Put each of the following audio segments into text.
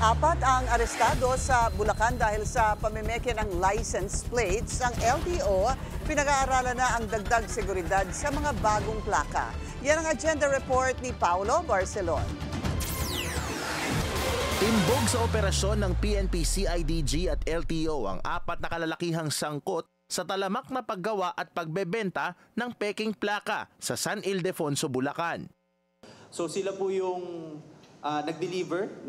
Apat ang arestado sa Bulacan dahil sa pamimeke ng license plates. Ang LTO, pinag-aaralan na ang dagdag seguridad sa mga bagong plaka. Yan ang agenda report ni Paulo Barcelon. Timbog sa operasyon ng PNP, CIDG at LTO ang apat na kalalakihang sangkot sa talamak na paggawa at pagbebenta ng peking plaka sa San Ildefonso, Bulacan. So sila po yung nag-deliver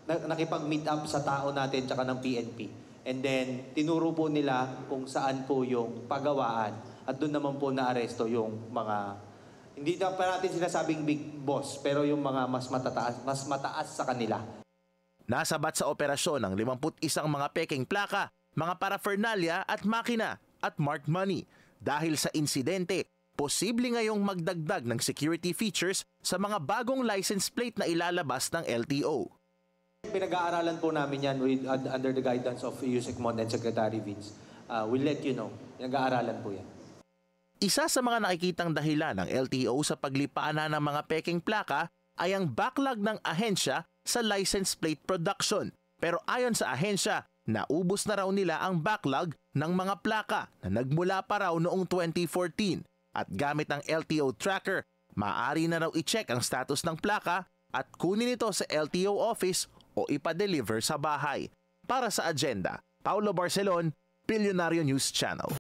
nakipag-meet up sa tao natin tsaka ng PNP. And then tinuro po nila kung saan po yung pagawaan at doon naman po na-aresto yung mga, hindi na pa natin sinasabing big boss, pero yung mga mas mataas sa kanila. Nasabat sa operasyon ng 51 mga peking plaka, mga paraphernalia at makina at marked money. Dahil sa insidente, posible ngayong magdagdag ng security features sa mga bagong license plate na ilalabas ng LTO. Pinag-aaralan po namin yan under the guidance of Yusek Mon and Secretary Vince. We'll let you know. Pinag-aaralan po yan. Isa sa mga nakikitang dahilan ng LTO sa paglipana ng mga peking plaka ay ang backlog ng ahensya sa license plate production. Pero ayon sa ahensya, naubos na raw nila ang backlog ng mga plaka na nagmula pa raw noong 2014. At gamit ang LTO tracker, maaari na raw i-check ang status ng plaka at kunin ito sa LTO office o ipa-deliver sa bahay. Para sa agenda, Paulo Barcelon, Bilyonaryo News Channel.